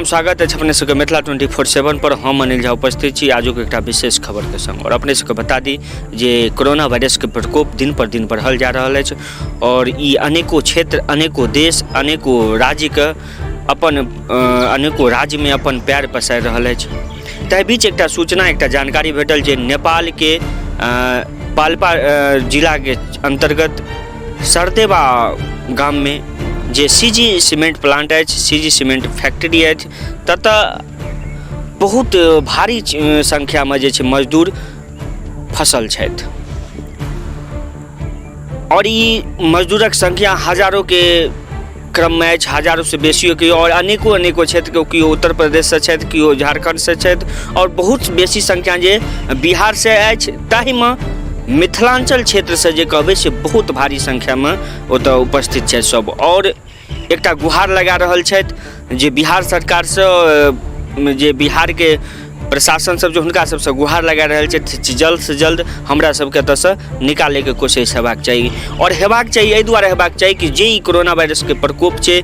स्वागत है अपने सबके मिथिला 24/7 पर। हम अनिल झा उपस्थित छी आजुक एक विशेष खबर के संग। और अपने सबके बता दी जे कोरोना वायरस के प्रकोप दिन पर दिन बढ़ल जा रहा है और ई अनेकों क्षेत्र, अनेकों देश, अनेकों राज्य के अपन अनेकों राज्य में अपन पैर पसारि रहल है। ताहि बीच एक सूचना, एक जानकारी भेटल जे नेपाल के पाल्पा जिला के अंतर्गत सरदेवा गाम में जे सीजी सीमेंट प्लांट है, सीजी सीमेंट फैक्ट्री है, ततः बहुत भारी संख्या में जे मजदूर फसल छथि और ई मजदूरक संख्या हजारों के क्रम में अछि, हजारों से बेसियों के। और अनेकों क्षेत्र के किओ उत्तर प्रदेश से छथि, किओ झारखंड से छथि और बहुत बेसी संख्या जे बिहार से अछि। ताहि में मिथिलांचल क्षेत्र से जे कहबै से बहुत भारी संख्या में ओतऽ उपस्थित छै सब। और एकटा गुहार लगा रहल छथि जे बिहार सरकार से, जे बिहार के प्रशासन सब जो हुनका सबसे गुहार लगा रहल छथि जल्द से जल्द हमरा सबके एतऽ से निकाले के कोशिश हेबाक चाही। और हेबाक चाही एहि दुआरे हेबाक चाही कि जे ई कोरोना वायरस के प्रकोप छै,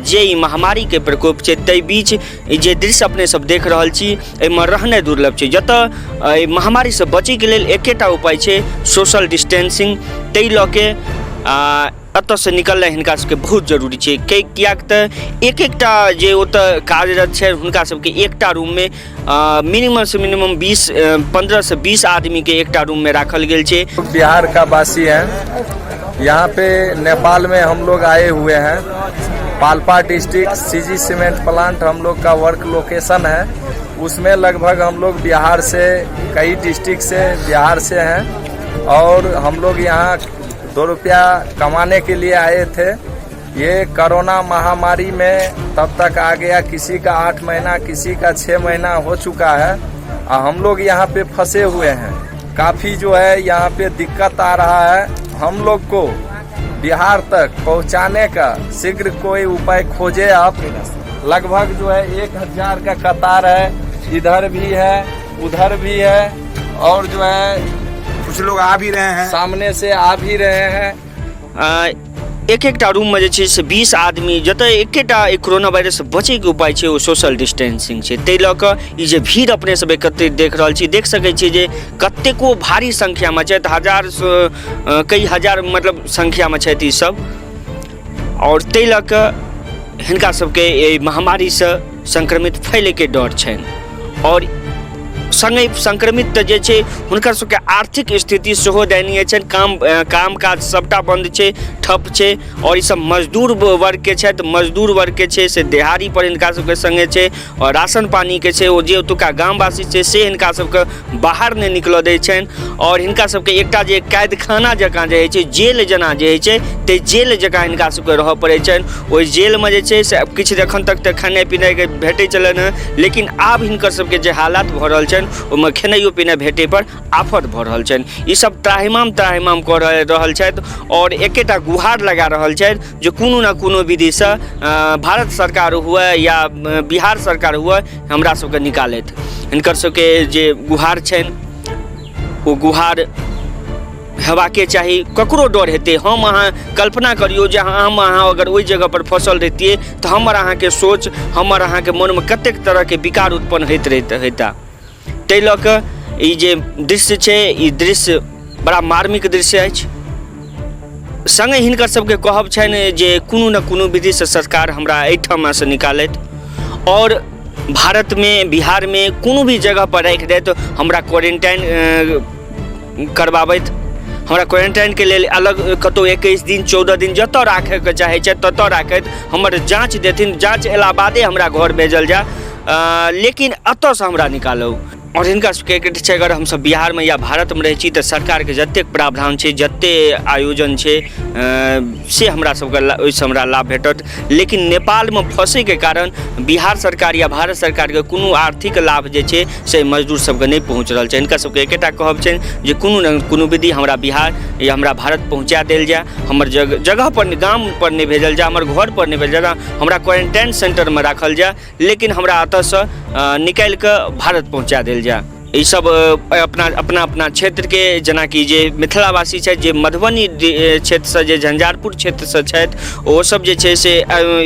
जे ई महामारी के प्रकोप छै, ताहि बीच जे दृश्य अपने सब देख रहल छी एहिमे रहनाइ दुर्लभ छै। जतऽ महामारी से बचै के लेल एकेटा उपाय छै सोशल डिस्टेंसिंग। ताहि लऽ के एतऽ से निकलनाइ हिनका सबके बहुत जरूरी छै। किएक तऽ एकटा जे ओतऽ कार्यरत छै हुनका सबके एकटा रूम में मिनिमम से मिनिमम 15 से 20 आदमी के एकटा रूम में राखल गेल छै। बिहार का वासी हैं, यहाँ पे नेपाल में हम लोग आए हुए हैं। Palpa district CG cement plant हम लोग का वर्क लोकेशन है। उसमें लगभग हम लोग बिहार से, कई डिस्ट्रिक्ट से बिहार से हैं और हम लोग यहाँ 2 रुपया कमाने के लिए आए थे। ये कोरोना महामारी में तब तक आ गया, किसी का 8 महीना, किसी का 6 महीना हो चुका है और हम लोग यहाँ पे फंसे हुए हैं। काफ़ी जो है यहाँ पे दिक्कत आ रहा है। हम लोग को बिहार तक पहुँचाने का शीघ्र कोई उपाय खोजे आप। लगभग जो है 1000 का कतार है, इधर भी है, उधर भी है और जो है कुछ लोग आ भी रहे हैं, सामने से आ भी रहे हैं। एक रूम में जे छै से 20 आदमी, जतऽ एकेटा कोरोना वायरस से बचे के उपाय छै ओ सोशल डिस्टेंसिंग छै। ताहि लऽ कऽ ई जे भीड़ अपने सब एकत्रित देख रहल छी, देख सकै छियै जे कतेको भारी संख्या में छथि, हजार कई हजार मतलब संख्या में छथि ई सब। और ताहि लऽ कऽ हिनका सबके एहि महामारी से संक्रमित फैले के डर छनि। और संगे संक्रमित तऽ जे छै हुनकर सबके आर्थिक स्थिति सेहो दयनीय छनि। काम काज सबटा बंद छै, ठप छै। और ई सब मजदूर वर्ग के छथि, मजदूर वर्ग के छै से दिहाड़ी पर हिनका सबके संगे छै और राशन पानी के छै। ओ जे ओतुका गामवासी छै से हिनका सबके बाहर नहि निकलऽ दै छनि। और हिनका सबके एकटा जे कैदखाना जकाँ जे होइ छै, जेल जेना जे होइ छै, ताहि जेल जकाँ हिनका सबके रहऽ पड़ै छनि। ओहि जेलमे जे छै से किछु एखन तक तऽ खेनाइ पिनाइके भेटै छलनि हँ, लेकिन आब हिनकर सबके जे हालात भऽ रहल छनि ओहिमे खेनाइयो पिनाइ भेटै पर आफत भऽ रहल छनि। ई सब त्राहिमाम कऽ रहल छथि और एकेटा गुहार लगा रहल छथि जे कोनो ना कोनो विधि से भारत सरकार हुए या बिहार सरकार हुए हमरा सबके निकालैत। हिनकर सबके जे गुहार छनि ओ गुहार हेबाके चाही। ककरो डर हेतै, हम अहाँ कल्पना करियौ जे हम अहाँ अगर ओहि जगह पर फंसल रहितियै तऽ हमर अहाँके सोच, हमर अहाँके मनमे कतेक तरहके विकार उत्पन्न होइत हेता। ताहि लऽ कऽ ई जे दृश्य छै, ई दृश्य बड़ा मार्मिक दृश्य अछि। संगे हिनकर सबके कहब छनि जे कोनो न कोनो विधि से सरकार हमरा एहिठाम से निकालैत और भारत में, बिहार में कोनो भी जगह पर राखि दैत, हमरा क्वारंटाइन करबाबैत। हमरा क्वारंटाइन के लेल अलग कतौ 21 दिन 14 दिन जतऽ राखै के चाहै छै ततऽ राखैत, हमर जाँच देथिन, जाँच अयला बादे हमरा घर भेजल जाय, लेकिन एतऽ से हमरा निकालू। और हिनका सबके एकटा छै, अगर हमसब बिहार में या भारत में रहै छी तऽ सरकार के जतेक प्रावधान छै, जते आयोजन छै से हमरा सबके ओहिसँ हमरा लाभ भेटत। लेकिन नेपाल में फंसै के कारण बिहार सरकार या भारत सरकार के कोनो आर्थिक लाभ जे छै से मजदूर सबके नहि पहुँच रहल छै। हिनका सबके एकेटा कहब छनि जे कोनो न कोनो विधि हमरा बिहार या हमरा भारत पहुँचा देल जाय, हमर जगह पर, गाम पर नहि भेजल जाय, हमर घर पर नहि भेजल जाय, हमरा क्वारंटाइन सेंटर में राखल जाय, लेकिन हमरा एतऽ से निकालि कऽ भारत पहुँचा देल जाय। ई सब अपना अपना अपना क्षेत्र के जेना कि जे मिथिलावासी छथि जे मधुबनी क्षेत्र से जे झंझारपुर क्षेत्र से छथि ओ सब जे छै से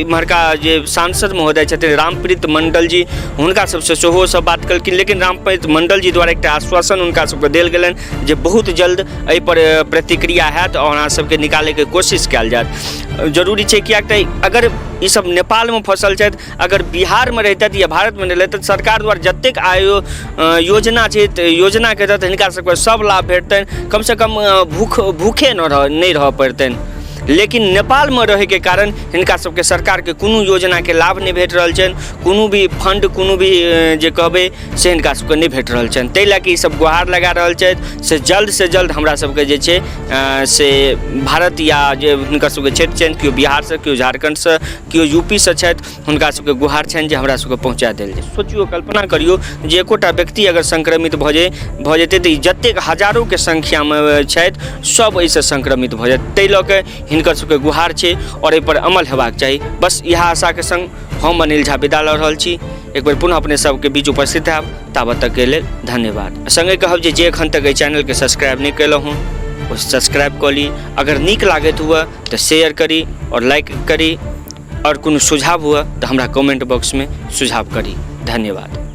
इम्हरका जे सांसद महोदय छथिन रामप्रीत मंडल जी हुनका सबसे सेहो सब बात केलखिन, लेकिन रामप्रीत मंडल जी द्वारा एकटा आश्वासन हुनका सबके देल गेलनि जे बहुत जल्द एहि पर प्रतिक्रिया हैत और अहाँ सबके निकालैके कोशिश कयल जायत। जरूरी छै किएक तऽ अगर ई सब नेपाल में फंसल छथि, अगर बिहार में रहितथि या भारत में रहितथि सरकार द्वारा जतेक योजना छै योजना के तहत हिनका सबके सब लाभ भेटतनि, कम से कम भूखे नहीं रह पड़तनि। लेकिन नेपाल में रहे के कारण हिनका सबके सरकार के कोनो योजना के लाभ नहीं भेट रहल छनि, कोनो भी फंड कोनो भी जे कहबै से हिनका सबके नहीं भेट रहल छनि। ताहि लए कऽ ई सब गुहार लगा रहल छथि से जल्द हमरा सबके जे छै से भारत या जे हुनकर सबके क्षेत्र छनि, केओ बिहार से, केओ झारखंड से, केओ यूपी से छथि, हुनका सबके गुहार छनि जे हमरा सबके पहुँचा देल जाय। सोचियो, कल्पना करियो जे एकोटा व्यक्ति अगर संक्रमित भऽ जेतै तऽ जतेक हजारों के संख्या में छथि सब एहिसँ संक्रमित भऽ जायत। ताहि लऽ कऽ हिनकर सबके गुहार छै और एहि पर अमल हेबाक चाही। बस इएह आशा के संग हम अनिल झा विदा लऽ रहल छी। एक बेर पुनः अपने सबके बीच उपस्थित हैब, ताबत तक के लेल धन्यवाद। संगे कहब जे एखन तक एहि चैनल के सब्सक्राइब नहीं केलहुँ हँ ओ सब्सक्राइब कऽ ली, अगर नीक लागैत हुए तऽ शेयर करी और लाइक करी, और कोनो सुझाव हुए तऽ हमरा कमेंट बॉक्स में सुझाव करी। धन्यवाद।